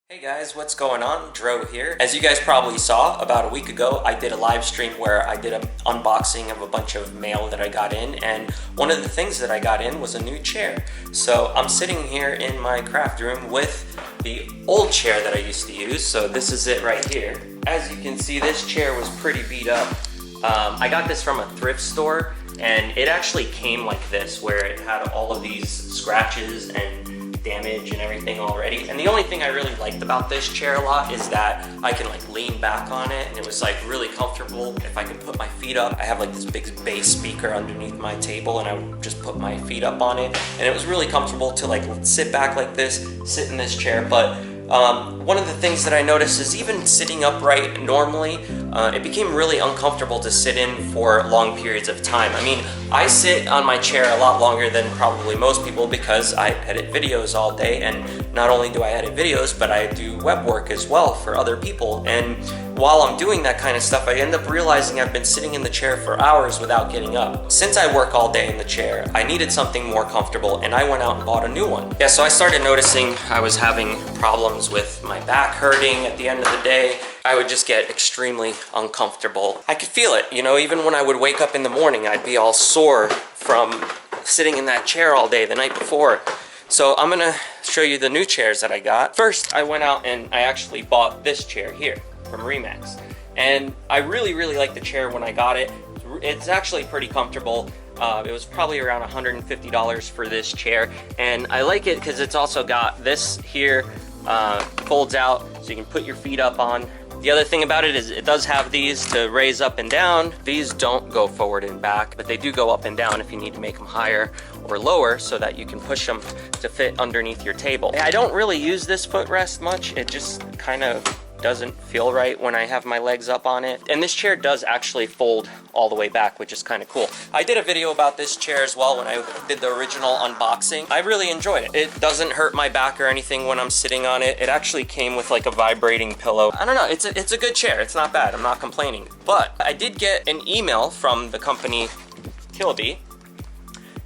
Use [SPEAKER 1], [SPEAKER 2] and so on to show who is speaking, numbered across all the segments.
[SPEAKER 1] Hey guys, what's going on? Dro here. As you guys probably saw, about a week ago, I did a live stream where I did an unboxing of a bunch of mail that I got in, and one of the things that I got in was a new chair. So I'm sitting here in my craft room with the old chair that I used to use, so this is it right here. As you can see, this chair was pretty beat up. I got this from a thrift store, and it actually came like this, where it had all of these scratches and damage and everything already. And the only thing I really liked about this chair a lot is that I can like lean back on it, and it was like really comfortable. If I could put my feet up, I have like this big bass speaker underneath my table, and I would just put my feet up on it, and it was really comfortable to like sit back like this, sit in this chair. But one of the things that I noticed is even sitting upright normally, it became really uncomfortable to sit in for long periods of time. I mean, I sit on my chair a lot longer than probably most people because I edit videos all day, and not only do I edit videos, but I do web work as well for other people. And while I'm doing that kind of stuff, I end up realizing I've been sitting in the chair for hours without getting up. Since I work all day in the chair, I needed something more comfortable, and I went out and bought a new one. Yeah, so I started noticing I was having problems with my back hurting at the end of the day. I would just get extremely uncomfortable. I could feel it, you know, even when I would wake up in the morning, I'd be all sore from sitting in that chair all day the night before. So I'm gonna show you the new chairs that I got. First, I went out and I actually bought this chair here from Remaxe. And I really like the chair when I got it. It's actually pretty comfortable. It was probably around $150 for this chair. And I like it because it's also got this here, folds out so you can put your feet up on. The other thing about it is it does have these to raise up and down. These don't go forward and back, but they do go up and down if you need to make them higher or lower so that you can push them to fit underneath your table. I don't really use this footrest much. It just kind of doesn't feel right when I have my legs up on it. And this chair does actually fold all the way back, which is kind of cool. I did a video about this chair as well when I did the original unboxing. I really enjoyed it. It doesn't hurt my back or anything when I'm sitting on it. It actually came with like a vibrating pillow. I don't know, it's a good chair. It's not bad, I'm not complaining. But I did get an email from the company Killabee,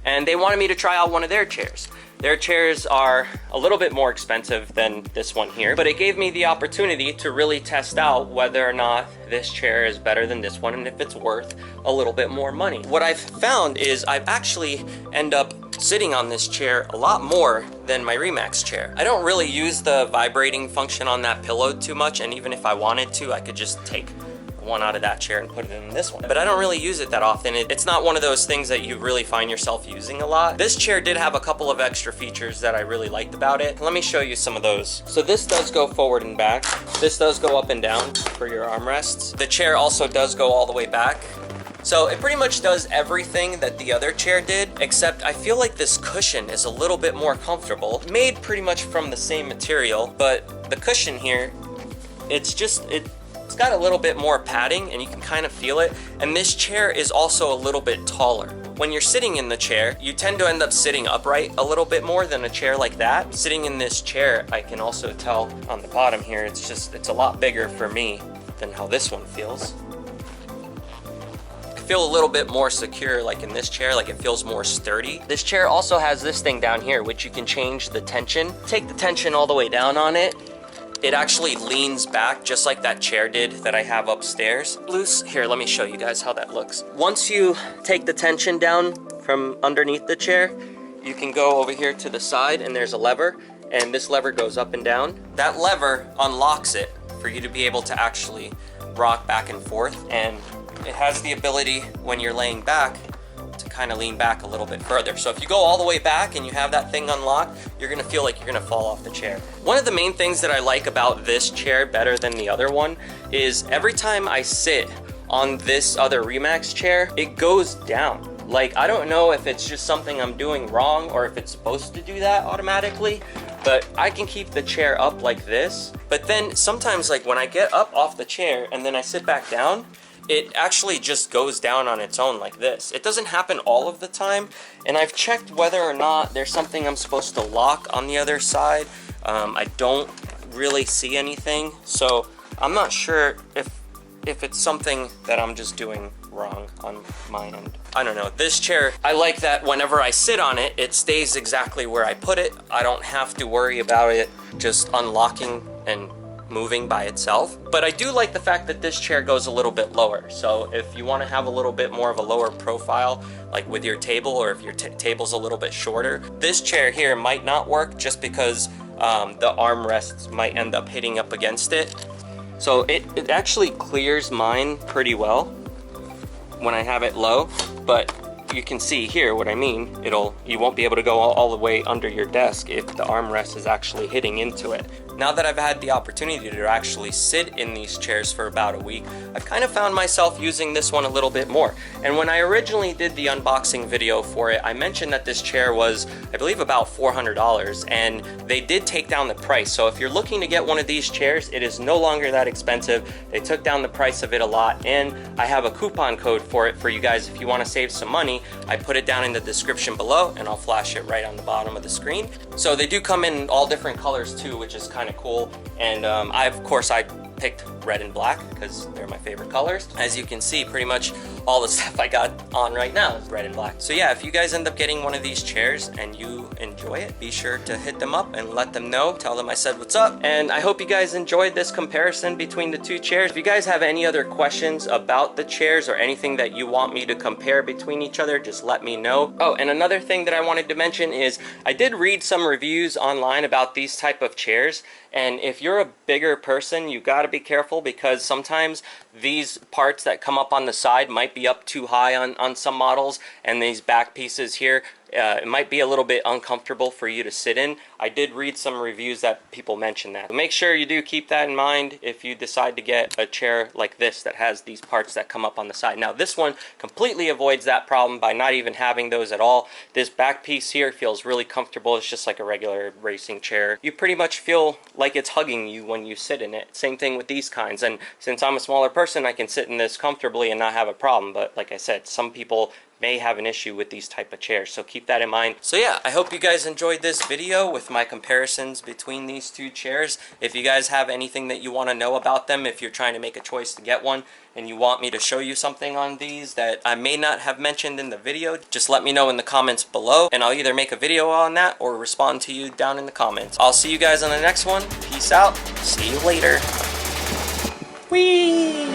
[SPEAKER 1] and they wanted me to try out one of their chairs. Their chairs are a little bit more expensive than this one here, but it gave me the opportunity to really test out whether or not this chair is better than this one and if it's worth a little bit more money. What I've found is I've actually end up sitting on this chair a lot more than my ReMax chair. I don't really use the vibrating function on that pillow too much, and even if I wanted to, I could just take one out of that chair and put it in this one. But I don't really use it that often. It's not one of those things that you really find yourself using a lot. This chair did have a couple of extra features that I really liked about it. Let me show you some of those. So this does go forward and back. This does go up and down for your armrests. The chair also does go all the way back. So it pretty much does everything that the other chair did, except I feel like this cushion is a little bit more comfortable. Made pretty much from the same material, but the cushion here, it's got a little bit more padding and you can kind of feel it. And this chair is also a little bit taller. When you're sitting in the chair, you tend to end up sitting upright a little bit more than a chair like that. Sitting in this chair, I can also tell on the bottom here, it's a lot bigger for me than how this one feels. I feel a little bit more secure like in this chair, like it feels more sturdy. This chair also has this thing down here, which you can change the tension. Take the tension all the way down on it. It actually leans back just like that chair did that I have upstairs. Loose, here, let me show you guys how that looks. Once you take the tension down from underneath the chair, you can go over here to the side and there's a lever, and this lever goes up and down. That lever unlocks it for you to be able to actually rock back and forth, and it has the ability when you're laying back to kind of lean back a little bit further. So if you go all the way back and you have that thing unlocked, you're gonna feel like you're gonna fall off the chair. One of the main things that I like about this chair better than the other one is every time I sit on this other ReMax chair, it goes down. Like, I don't know if it's just something I'm doing wrong or if it's supposed to do that automatically, but I can keep the chair up like this. But then sometimes, like when I get up off the chair and then I sit back down, it actually just goes down on its own like this. It doesn't happen all of the time, and I've checked whether or not there's something I'm supposed to lock on the other side. I don't really see anything, so I'm not sure if it's something that I'm just doing wrong on my end. I don't know. This chair, I like that whenever I sit on it, it stays exactly where I put it. I don't have to worry about it just unlocking and moving by itself. But I do like the fact that this chair goes a little bit lower. So if you want to have a little bit more of a lower profile, like with your table, or if your table's a little bit shorter, this chair here might not work just because the armrests might end up hitting up against it. So it actually clears mine pretty well when I have it low, but you can see here what I mean. You won't be able to go all the way under your desk if the armrest is actually hitting into it. Now that I've had the opportunity to actually sit in these chairs for about a week, I've kind of found myself using this one a little bit more. And when I originally did the unboxing video for it, I mentioned that this chair was, I believe, about $400, and they did take down the price. So if you're looking to get one of these chairs, it is no longer that expensive. They took down the price of it a lot, and I have a coupon code for it for you guys if you want to save some money. I put it down in the description below, and I'll flash it right on the bottom of the screen. So they do come in all different colors too, which is kind of cool. And I picked red and black because they're my favorite colors. As you can see, pretty much all the stuff I got on right now is red and black. So yeah, if you guys end up getting one of these chairs and you enjoy it, be sure to hit them up and let them know. Tell them I said what's up. And I hope you guys enjoyed this comparison between the two chairs. If you guys have any other questions about the chairs or anything that you want me to compare between each other, just let me know. Oh, and another thing that I wanted to mention is I did read some reviews online about these type of chairs. And if you're a bigger person, you got to be careful, because sometimes these parts that come up on the side might be up too high on some models, and these back pieces here, it might be a little bit uncomfortable for you to sit in. I did read some reviews that people mention that. Make sure you do keep that in mind if you decide to get a chair like this that has these parts that come up on the side. Now this one completely avoids that problem by not even having those at all. This back piece here feels really comfortable. It's just like a regular racing chair. You pretty much feel like it's hugging you when you sit in it. Same thing with these kinds. And since I'm a smaller person, I can sit in this comfortably and not have a problem. But like I said, some people may have an issue with these type of chairs, so keep that in mind. So yeah, I hope you guys enjoyed this video with my comparisons between these two chairs. If you guys have anything that you want to know about them, if you're trying to make a choice to get one and you want me to show you something on these that I may not have mentioned in the video, just let me know in the comments below, and I'll either make a video on that or respond to you down in the comments. I'll see you guys on the next one. Peace out. See you later. Whee!